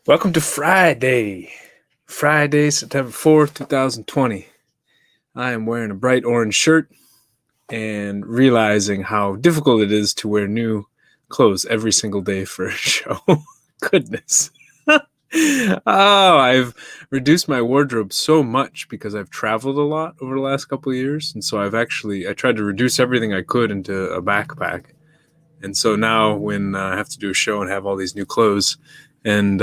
Welcome to Friday, September 4th, 2020. I am wearing a bright orange shirt and realizing how difficult it is to wear new clothes every single day for a show. Goodness. I've reduced my wardrobe so much because I've traveled a lot over the last couple of years. And so I tried to reduce everything I could into a backpack. And so now when I have to do a show and have all these new clothes, and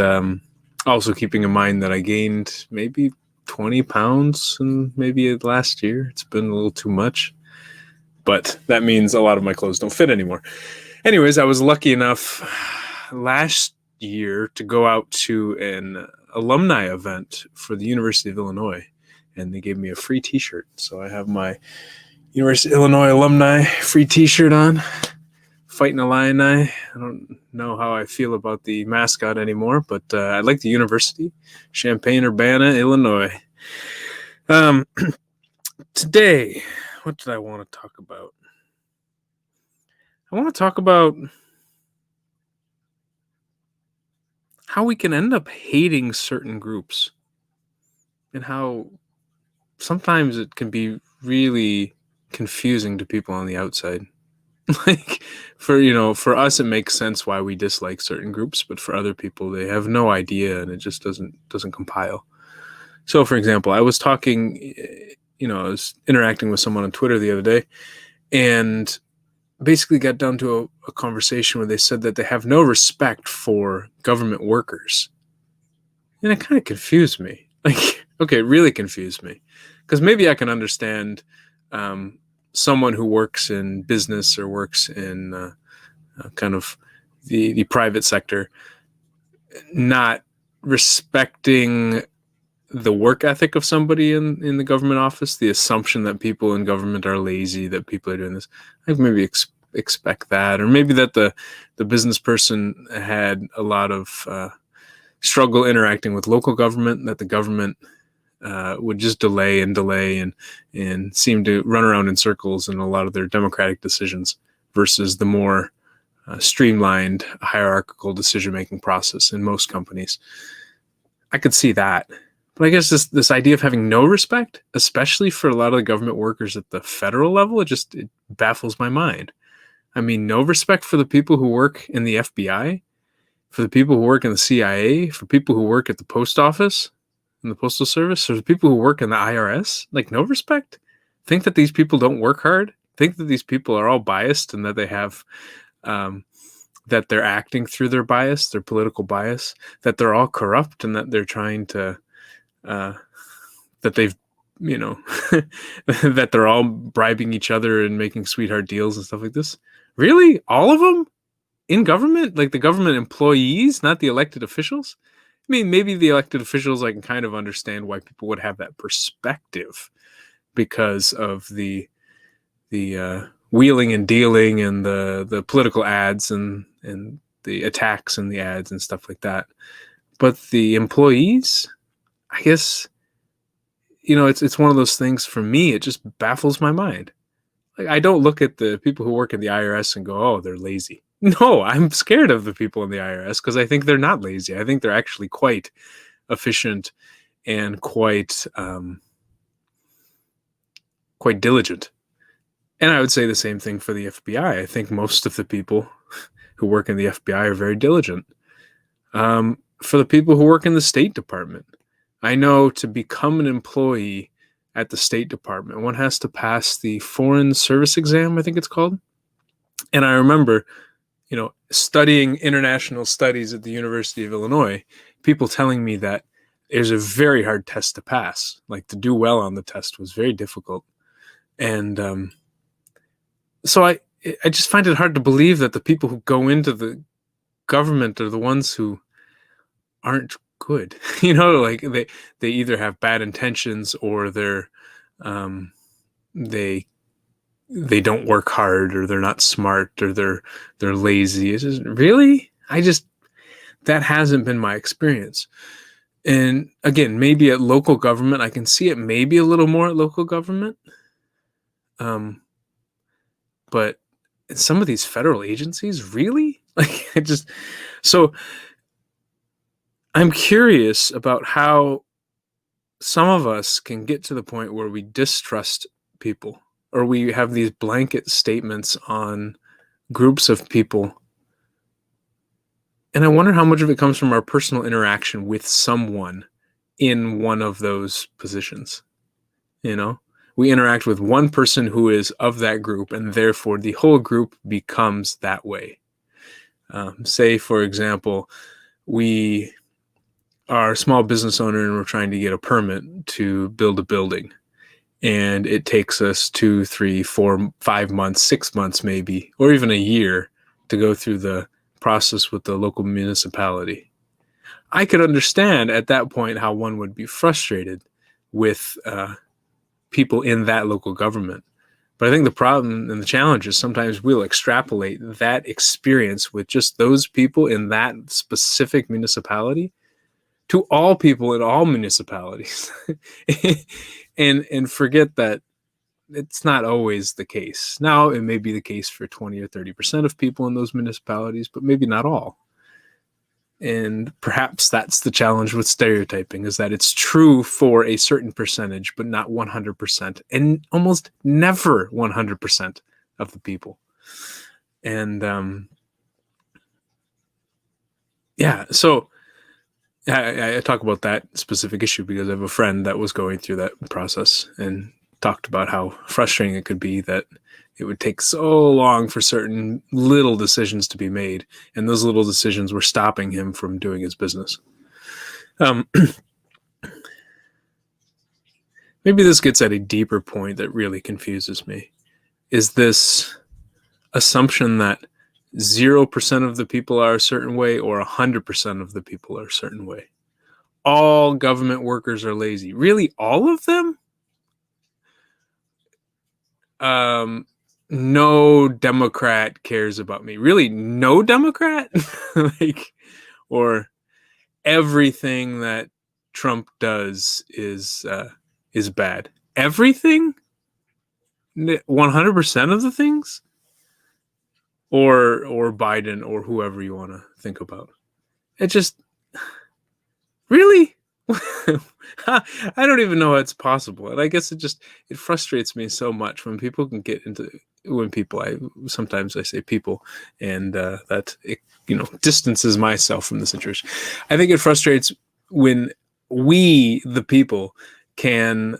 also keeping in mind that I gained maybe 20 pounds in maybe last year, it's been a little too much. But that means a lot of my clothes don't fit anymore. Anyways, I was lucky enough last year to go out to an alumni event for the University of Illinois, and they gave me a free t-shirt. So I have my University of Illinois alumni free t-shirt on. Fighting Illini. I don't know how I feel about the mascot anymore, but I like the university, Champaign-Urbana, Illinois. Today, what did I want to talk about? I want to talk about how we can end up hating certain groups and how sometimes it can be really confusing to people on the outside. Like for us it makes sense why we dislike certain groups, but for other people they have no idea and it just doesn't compile. So for example, I was talking, I was interacting with someone on Twitter the other day, and basically got down to a conversation where they said that they have no respect for government workers. And it kind of confused me. Like, okay, it really confused me. Because maybe I can understand someone who works in business or works in kind of the private sector not respecting the work ethic of somebody in the government office, the assumption that people in government are lazy, that people are doing this. I maybe expect that, or maybe that the business person had a lot of struggle interacting with local government, that the government would just delay and seem to run around in circles in a lot of their democratic decisions versus the more streamlined hierarchical decision-making process in most companies. I could see that. But I guess this idea of having no respect, especially for a lot of the government workers at the federal level, it baffles my mind. I mean, no respect for the people who work in the FBI, for the people who work in the CIA, for people who work at the post office, in the postal service, or the people who work in the IRS. Like, no respect? Think that these people don't work hard? Think that these people are all biased and that they have that they're acting through their bias, their political bias, that they're all corrupt and that they're trying to that they've that they're all bribing each other and making sweetheart deals and stuff like this. Really? All of them in government? Like the government employees, not the elected officials? I mean, maybe the elected officials, I can kind of understand why people would have that perspective because of the wheeling and dealing and the political ads and the attacks and the ads and stuff like that. But the employees, I guess, it's one of those things for me, it just baffles my mind. Like, I don't look at the people who work in the IRS and go, oh, they're lazy. No, I'm scared of the people in the IRS because I think they're not lazy. I think they're actually quite efficient and quite diligent. And I would say the same thing for the FBI. I think most of the people who work in the FBI are very diligent. For the people who work in the State Department, I know to become an employee at the State Department, one has to pass the Foreign Service Exam, I think it's called. And I remember, studying international studies at the University of Illinois, people telling me that there's a very hard test to pass. Like, to do well on the test was very difficult. And so I just find it hard to believe that the people who go into the government are the ones who aren't good. Like they either have bad intentions or they don't work hard, or they're not smart, or they're lazy. It's just, really? That hasn't been my experience. And again, maybe at local government, I can see it maybe a little more at local government. But in some of these federal agencies, really? Like, so I'm curious about how some of us can get to the point where we distrust people, or we have these blanket statements on groups of people. And I wonder how much of it comes from our personal interaction with someone in one of those positions. You know, we interact with one person who is of that group, and therefore the whole group becomes that way. Say, for example, we are a small business owner and we're trying to get a permit to build a building. And it takes us 2, 3, 4, 5 months, 6 months maybe, or even a year to go through the process with the local municipality. I could understand at that point how one would be frustrated with people in that local government. But I think the problem and the challenge is sometimes we'll extrapolate that experience with just those people in that specific municipality to all people in all municipalities and forget that it's not always the case. Now, it may be the case for 20 or 30% of people in those municipalities, but maybe not all. And perhaps that's the challenge with stereotyping, is that it's true for a certain percentage, but not 100%, and almost never 100% of the people. And yeah, so I talk about that specific issue because I have a friend that was going through that process and talked about how frustrating it could be that it would take so long for certain little decisions to be made, and those little decisions were stopping him from doing his business. Maybe this gets at a deeper point that really confuses me. Is this assumption that 0% of the people are a certain way or 100% of the people are a certain way? All government workers are lazy. Really, all of them? No Democrat cares about me. Really, no Democrat? Like, or everything that Trump does is bad. Everything? 100% of the things? Or Biden or whoever you want to think about. It just really I don't even know how it's possible. And I guess it frustrates me so much when people can get into sometimes I say people, and that it, distances myself from the situation. I think it frustrates when we, the people, can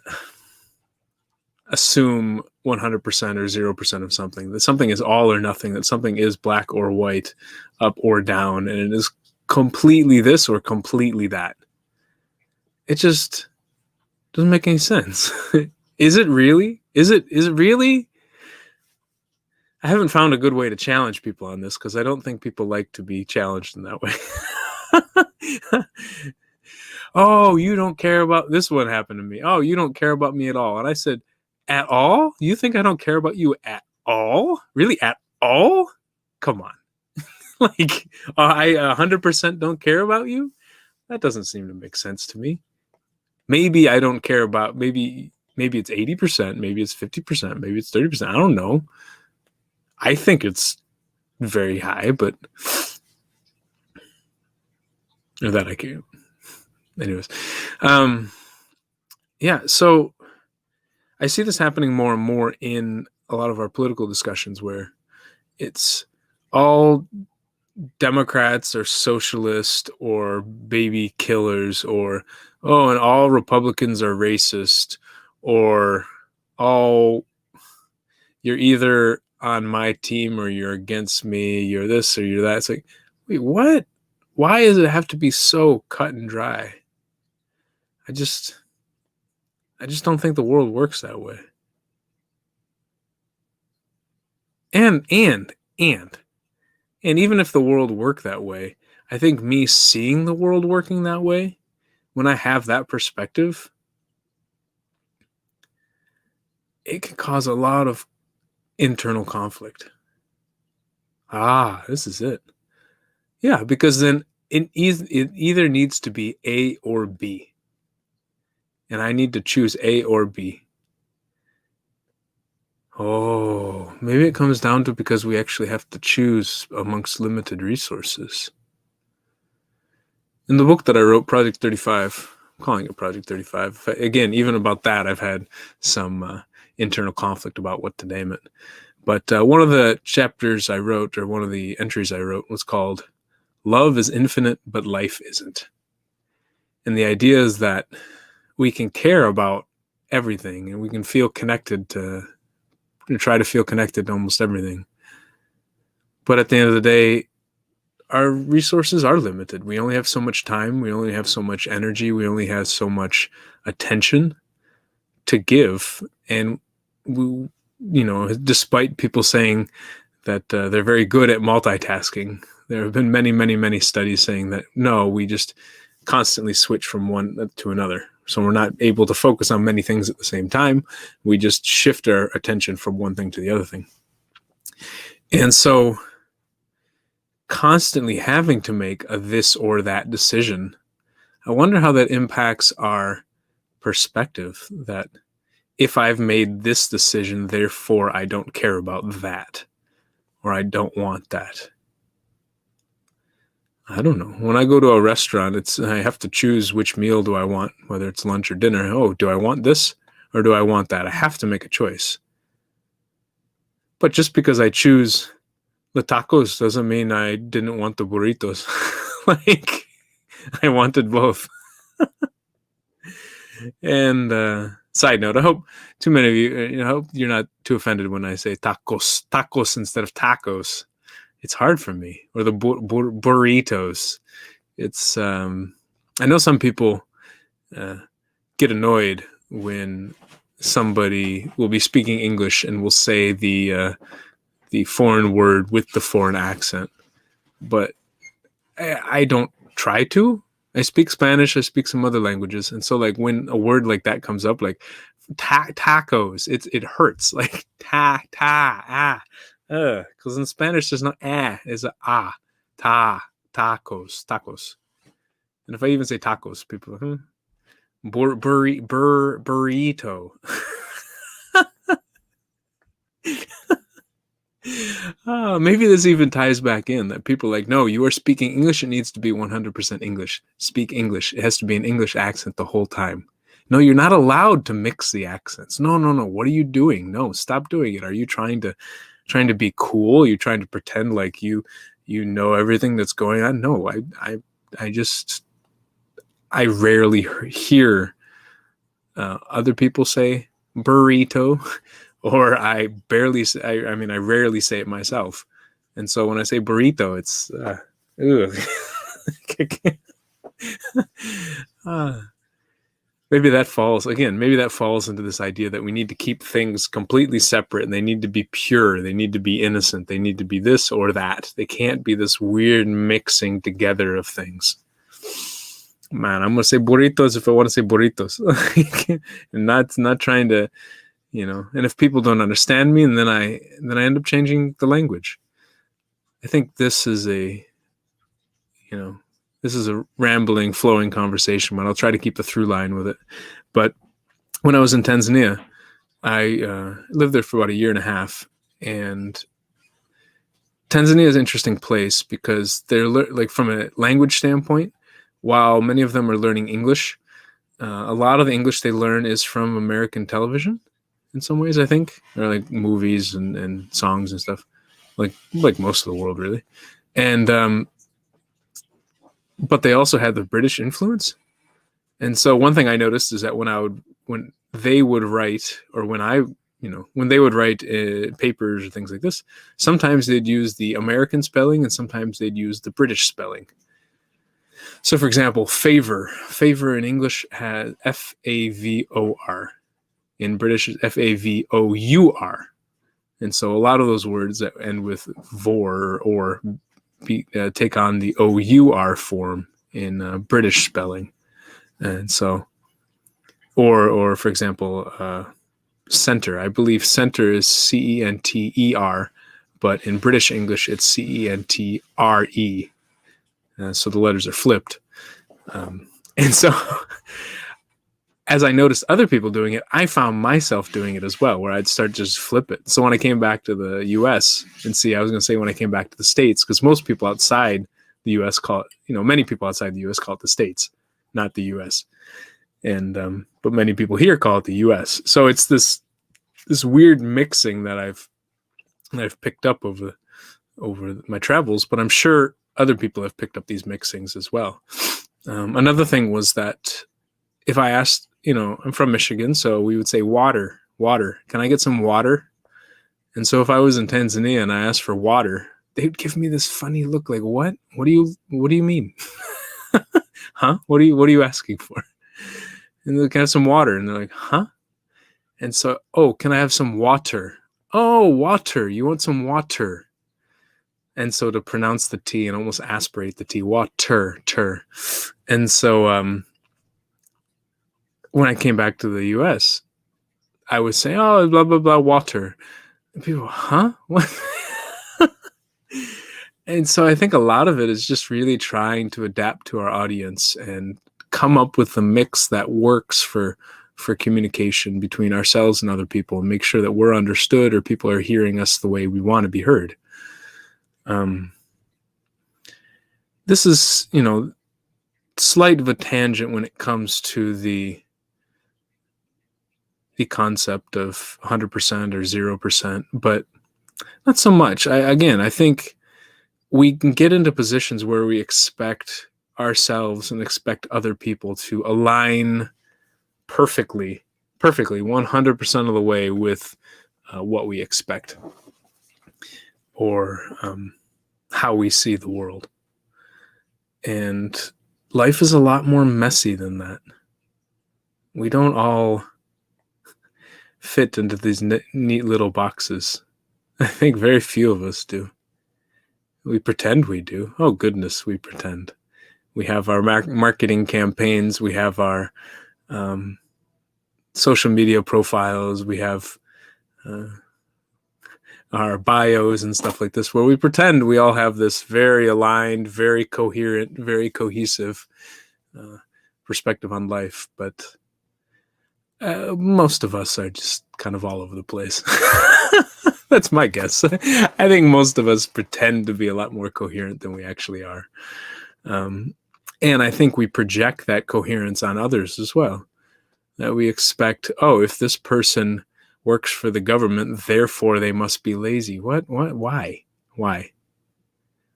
assume 100% or 0% of something, that something is all or nothing, that something is black or white, up or down, and it is completely this or completely that. It just doesn't make any sense. Is it really? Is it really? I haven't found a good way to challenge people on this because I don't think people like to be challenged in that way. Oh, you don't care about this. One happened to me. Oh, you don't care about me at all. And I said, at all? You think I don't care about you at all? Really, at all? Come on. Like, I 100% don't care about you? That doesn't seem to make sense to me. Maybe I don't care about, maybe it's 80%, maybe it's 50%, maybe it's 30%. I don't know. I think it's very high, but that I can't. Anyways. Yeah, so I see this happening more and more in a lot of our political discussions where it's all Democrats or socialist or baby killers, or, oh, and all Republicans are racist, or all, you're either on my team or you're against me, you're this or you're that. It's like, wait, what? Why does it have to be so cut and dry? I just don't think the world works that way. And even if the world worked that way, I think me seeing the world working that way, when I have that perspective, it can cause a lot of internal conflict. This is it. Yeah, because then it either needs to be A or B. And I need to choose A or B. Oh, maybe it comes down to because we actually have to choose amongst limited resources. In the book that I wrote, Project 35, I'm calling it Project 35. Again, even about that, I've had some internal conflict about what to name it. But one of the chapters I wrote, or one of the entries I wrote, was called Love is Infinite, but Life Isn't. And the idea is that we can care about everything and we can feel connected to try to feel connected to almost everything. But at the end of the day, our resources are limited. We only have so much time. We only have so much energy. We only have so much attention to give. And we, despite people saying that they're very good at multitasking, there have been many, many, many studies saying that no, we just constantly switch from one to another. So we're not able to focus on many things at the same time. We just shift our attention from one thing to the other thing. And so constantly having to make a this or that decision, I wonder how that impacts our perspective, that if I've made this decision, therefore I don't care about that, or I don't want that. I don't know. When I go to a restaurant, I have to choose which meal do I want, whether it's lunch or dinner. Oh, do I want this or do I want that? I have to make a choice. But just because I choose the tacos doesn't mean I didn't want the burritos. Like, I wanted both. And side note, I hope too many of you, I hope you're not too offended when I say tacos instead of tacos. It's hard for me. Or the burritos. It's I know some people get annoyed when somebody will be speaking English and will say the foreign word with the foreign accent, but I don't try to. I speak Spanish. I speak some other languages, and so like when a word like that comes up, like tacos, it hurts. Like because in Spanish there's no it's a tacos. And if I even say tacos, people are, burrito. Maybe this even ties back in that people are like, no, you are speaking English. It needs to be 100% English. Speak English. It has to be an English accent the whole time. No, you're not allowed to mix the accents. No. What are you doing? No, stop doing it. Are you trying to be cool? You're trying to pretend like you know everything that's going on? No, I rarely hear other people say burrito, or I rarely say it myself. And so when I say burrito, it's maybe that falls into this idea that we need to keep things completely separate, and they need to be pure, they need to be innocent, they need to be this or that. They can't be this weird mixing together of things. Man, I'm gonna say burritos if I want to say burritos. And not trying to, and if people don't understand me, and then I end up changing the language. I think this is a rambling, flowing conversation, but I'll try to keep the through line with it. But when I was in Tanzania, I lived there for about a year and a half, and Tanzania is an interesting place because they're like, from a language standpoint, while many of them are learning English, a lot of the English they learn is from American television in some ways, I think, or like movies and songs and stuff, like most of the world, really. And but they also had the British influence. And so one thing I noticed is that when they would write, or when they would write papers or things like this, sometimes they'd use the American spelling and sometimes they'd use the British spelling. So, for example, favor in English has F-A-V-O-R. In British, it's F-A-V-O-U-R. And so a lot of those words that end with vor or take on the O-U-R form in British spelling. And so, or for example, center. I believe center is C-E-N-T-E-R, but in British English, it's C-E-N-T-R-E. So the letters are flipped. And so as I noticed other people doing it, I found myself doing it as well, where I'd start to just flip it. So when I came back to the US, and I was going to say when I came back to the States, because most people outside The U.S. call it, many people outside the U.S. call it the States, not the U.S. And but many people here call it the U.S. So it's this weird mixing that I've picked up over my travels, but I'm sure other people have picked up these mixings as well. Another thing was that if I asked, I'm from Michigan, so we would say water. Can I get some water? And so if I was in Tanzania and I asked for water, they'd give me this funny look, like, what? What do you mean? Huh? What are you asking for? And they can I have some water, and they're like, huh? And so, oh, can I have some water? Oh, water. You want some water? And so to pronounce the T and almost aspirate the T, water. And so when I came back to the US, I would say, oh, blah, blah, blah, water. And people, huh? What? And so I think a lot of it is just really trying to adapt to our audience and come up with a mix that works for communication between ourselves and other people, and make sure that we're understood or people are hearing us the way we want to be heard. This is, slight of a tangent when it comes to the concept of 100% or 0%, but not so much. I think we can get into positions where we expect ourselves and expect other people to align perfectly 100% of the way with what we expect, or how we see the world. And life is a lot more messy than that. We don't all fit into these neat little boxes. I think very few of us do. We pretend we do. Oh goodness, we pretend. We have our marketing campaigns. We have our social media profiles. We have our bios and stuff like this, where we pretend we all have this very aligned, very coherent, very cohesive perspective on life. But most of us are just kind of all over the place. That's my guess. I think most of us pretend to be a lot more coherent than we actually are. And I think we project that coherence on others as well. That we expect, oh, if this person works for the government, therefore they must be lazy. What? Why?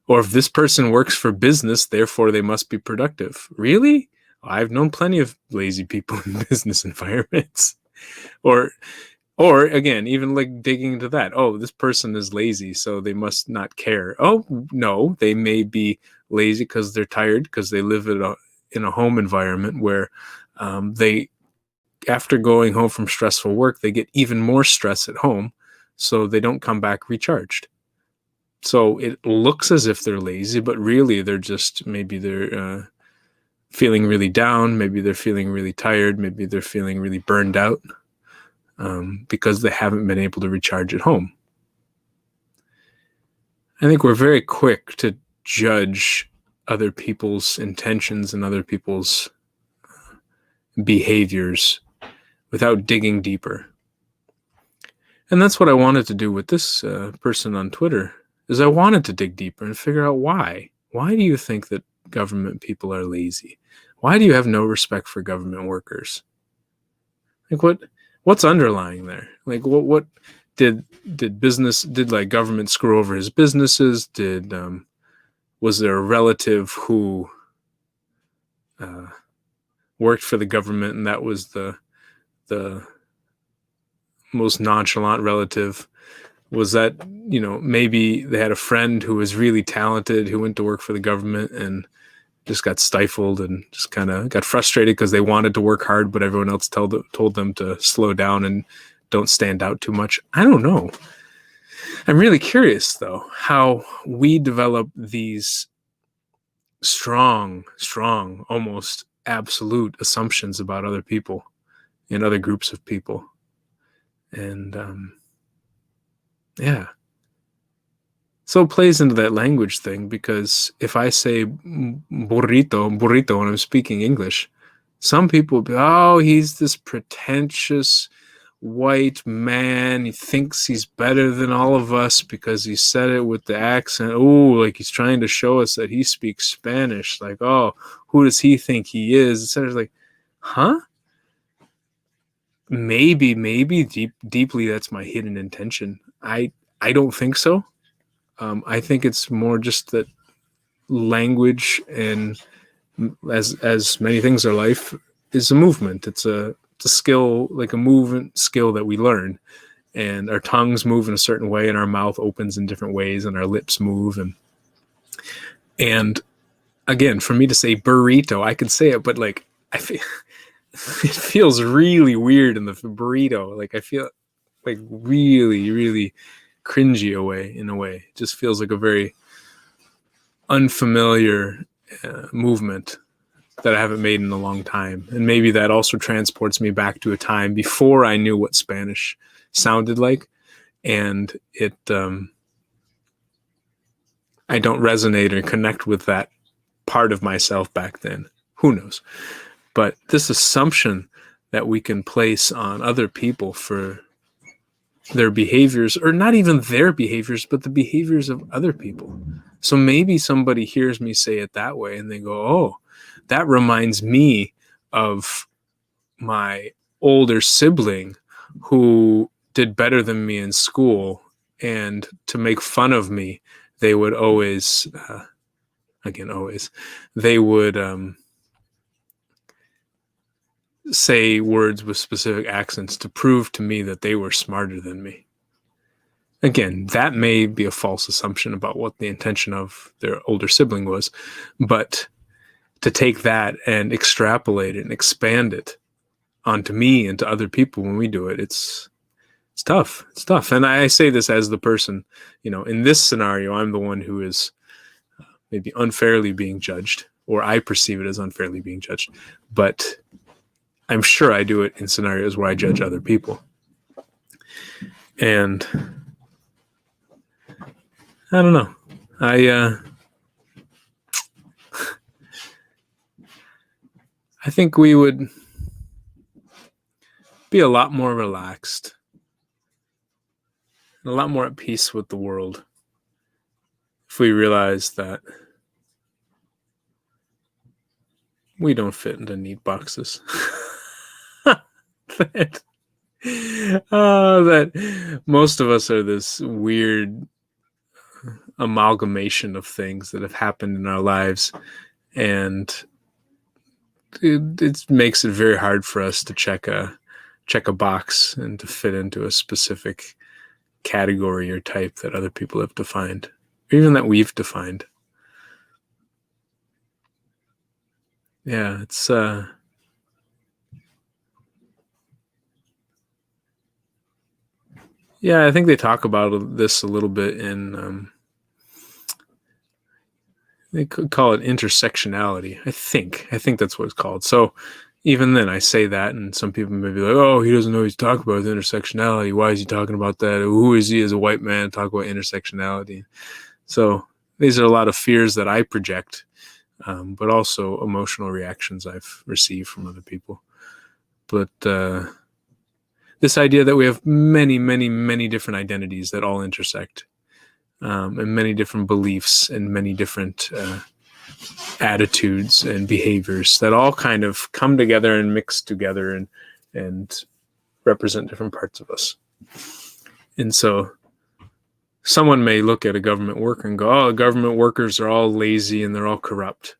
Or if this person works for business, therefore they must be productive. Really? I've known plenty of lazy people in business environments. Or again, even like digging into that. Oh, this person is lazy, so they must not care. Oh, no, they may be lazy because they're tired, because they live in a home environment where they, after going home from stressful work, they get even more stress at home, so they don't come back recharged. So it looks as if they're lazy, but really they're just, maybe they're feeling really down, maybe they're feeling really tired, maybe they're feeling really burned out, because they haven't been able to recharge at home. I think we're very quick to judge other people's intentions and other people's behaviors without digging deeper. And that's what I wanted to do with this person on Twitter, is I wanted to dig deeper and figure out why. Why do you think that government people are lazy? Why do you have no respect for government workers? Like, what's underlying there? Like, what did like government screw over his businesses? Was there a relative who worked for the government, and that was the most nonchalant relative? Was that, maybe they had a friend who was really talented who went to work for the government and just got stifled and just kind of got frustrated because they wanted to work hard, but everyone else told them to slow down and don't stand out too much. I don't know. I'm really curious, though, how we develop these strong, almost absolute assumptions about other people and other groups of people. And yeah. So it plays into that language thing, because if I say burrito when I'm speaking English, some people will be, oh, he's this pretentious white man. He thinks he's better than all of us because he said it with the accent. Oh, like he's trying to show us that he speaks Spanish. Like, oh, who does he think he is? Instead of like, huh? Maybe deeply that's my hidden intention. I don't think so. I think it's more just that language, and as many things in life, is a movement. It's a skill, like a movement skill that we learn, and our tongues move in a certain way, and our mouth opens in different ways, and our lips move, and again, for me to say burrito, I could say it, but like I feel it feels really weird in the burrito. Like I feel like really cringy in a way. It just feels like a very unfamiliar movement that I haven't made in a long time. And maybe that also transports me back to a time before I knew what Spanish sounded like. And I don't resonate or connect with that part of myself back then. Who knows? But this assumption that we can place on other people for their behaviors, or not even their behaviors, but the behaviors of other people. So maybe somebody hears me say it that way and they go, oh, that reminds me of my older sibling who did better than me in school. And to make fun of me, they would always, they would say words with specific accents to prove to me that they were smarter than me. Again, that may be a false assumption about what the intention of their older sibling was, but to take that and extrapolate it and expand it onto me and to other people when we do it, it's tough. It's tough. And I say this as the person, in this scenario, I'm the one who is maybe unfairly being judged, or I perceive it as unfairly being judged. But I'm sure I do it in scenarios where I judge other people. And I don't know. I think we would be a lot more relaxed, a lot more at peace with the world if we realized that we don't fit into neat boxes. that most of us are this weird amalgamation of things that have happened in our lives, and it makes it very hard for us to check a box and to fit into a specific category or type that other people have defined, or even that we've defined. Yeah, it's I think they talk about this a little bit in they could call it intersectionality. I think that's what it's called. So even then I say that, and some people may be like, oh, he doesn't know what he's talking about with intersectionality. Why is he talking about that? Who is he as a white man to talk about intersectionality? So these are a lot of fears that I project, but also emotional reactions I've received from other people. But this idea that we have many different identities that all intersect, and many different beliefs and many different attitudes and behaviors that all kind of come together and mix together and represent different parts of us. And so someone may look at a government worker and go, oh, government workers are all lazy and they're all corrupt.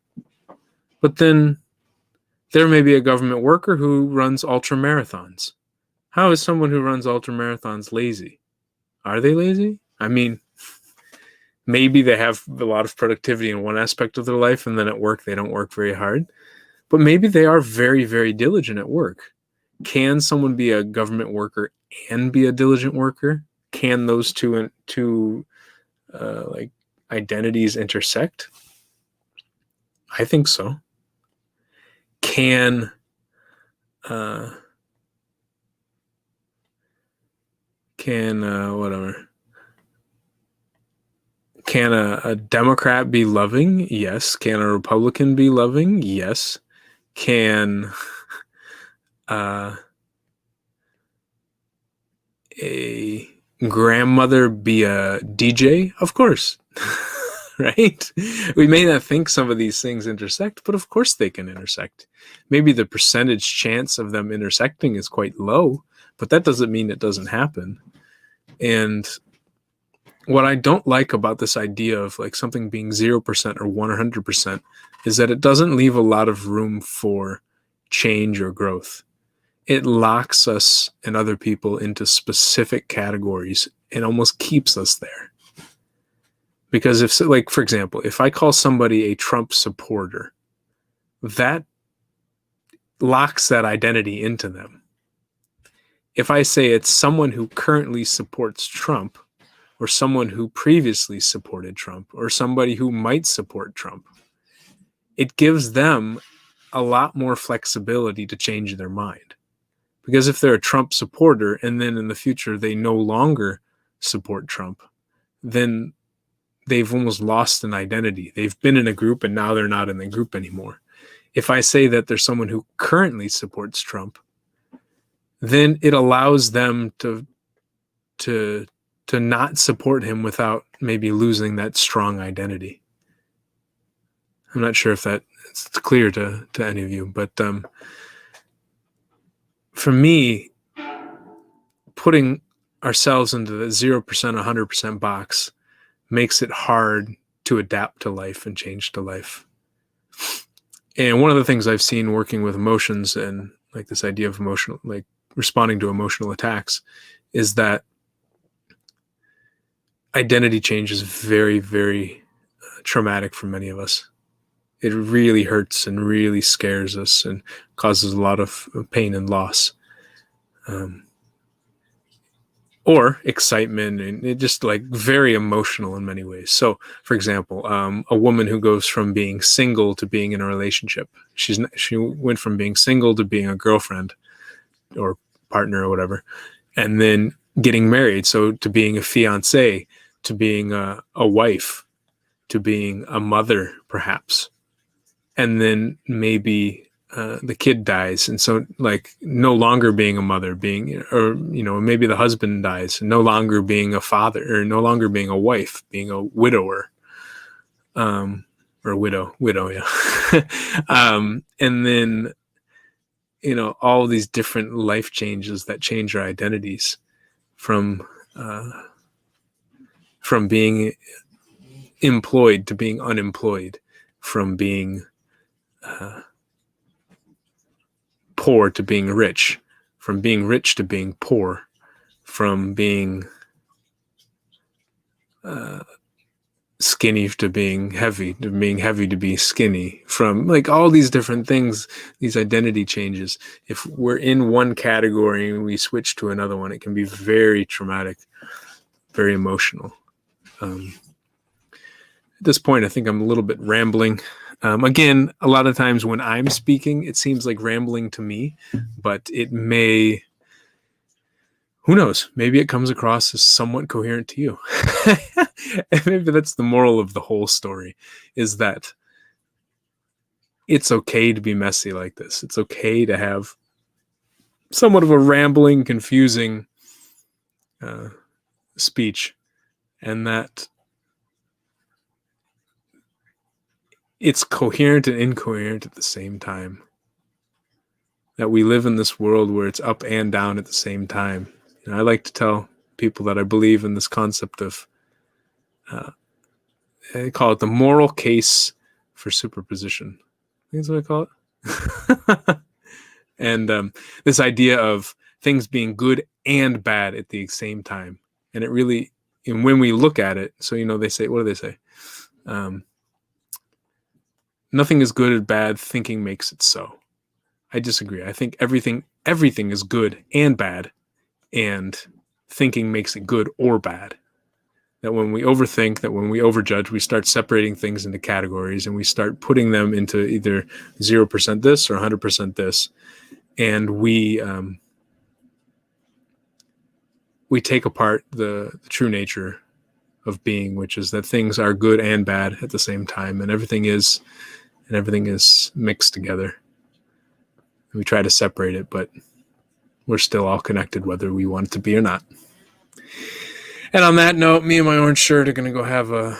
But then there may be a government worker who runs ultra marathons. How is someone who runs ultra marathons lazy? Are they lazy? I mean, maybe they have a lot of productivity in one aspect of their life, and then at work they don't work very hard. But maybe they are very diligent at work. Can someone be a government worker and be a diligent worker? Can those two like identities intersect? I think so. Can a Democrat be loving? Yes. Can a Republican be loving? Yes. Can a grandmother be a DJ? Of course. Right? We may not think some of these things intersect, but of course they can intersect. Maybe the percentage chance of them intersecting is quite low, but that doesn't mean it doesn't happen. And what I don't like about this idea of like something being 0% or 100% is that it doesn't leave a lot of room for change or growth. It locks us and other people into specific categories and almost keeps us there. Because if, like, for example, if I call somebody a Trump supporter, that locks that identity into them. If I say it's someone who currently supports Trump, or someone who previously supported Trump, or somebody who might support Trump, it gives them a lot more flexibility to change their mind. Because if they're a Trump supporter and then in the future they no longer support Trump, then they've almost lost an identity. They've been in a group and now they're not in the group anymore. If I say that there's someone who currently supports Trump, then it allows them to not support him without maybe losing that strong identity. I'm not sure if that's clear to any of you, but for me, putting ourselves into the 0%, 100% box makes it hard to adapt to life and change to life. And one of the things I've seen working with emotions and like this idea of emotional, like responding to emotional attacks, is that identity change is very, very traumatic for many of us. It really hurts and really scares us and causes a lot of pain and loss. Or excitement, and it just like very emotional in many ways. So, for example, a woman who goes from being single to being in a relationship. She went from being single to being a girlfriend or partner or whatever, and then getting married. So to being a fiance, to being a wife, to being a mother, perhaps, and then maybe the kid dies, and so like no longer being a mother, being, or maybe the husband dies, and no longer being a father, or no longer being a wife, being a widower, or widow, yeah. And then all these different life changes that change our identities from being employed to being unemployed, from being poor to being rich, from being rich to being poor, from being skinny to being heavy to being skinny, from like all these different things, these identity changes. If we're in one category and we switch to another one, it can be very traumatic, very emotional. At this point, I think I'm a little bit rambling. Again, a lot of times when I'm speaking, it seems like rambling to me, but it may, who knows, maybe it comes across as somewhat coherent to you. And maybe that's the moral of the whole story, is that it's okay to be messy like this. It's okay to have somewhat of a rambling, confusing speech, and that it's coherent and incoherent at the same time. That we live in this world where it's up and down at the same time. I like to tell people that I believe in this concept of, I call it the moral case for superposition. I think that's what I call it. And this idea of things being good and bad at the same time. And it really, and when we look at it, so, they say, what do they say? Nothing is good or bad, thinking makes it so. I disagree. I think everything is good and bad, and thinking makes it good or bad. That when we overthink, that when we overjudge, we start separating things into categories, and we start putting them into either 0% this or 100% this. And we take apart the true nature of being, which is that things are good and bad at the same time, and everything is mixed together. We try to separate it, but we're still all connected, whether we want it to be or not. And on that note, me and my orange shirt are going to go have a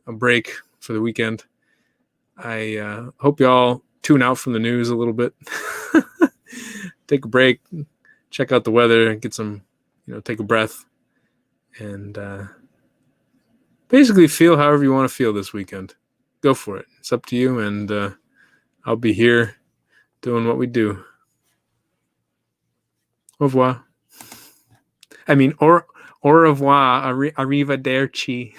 break for the weekend. I hope y'all tune out from the news a little bit. Take a break, check out the weather, get some, take a breath, and basically feel however you want to feel this weekend. Go for it. It's up to you, and I'll be here doing what we do. Au revoir. I mean, au revoir, arrivederci.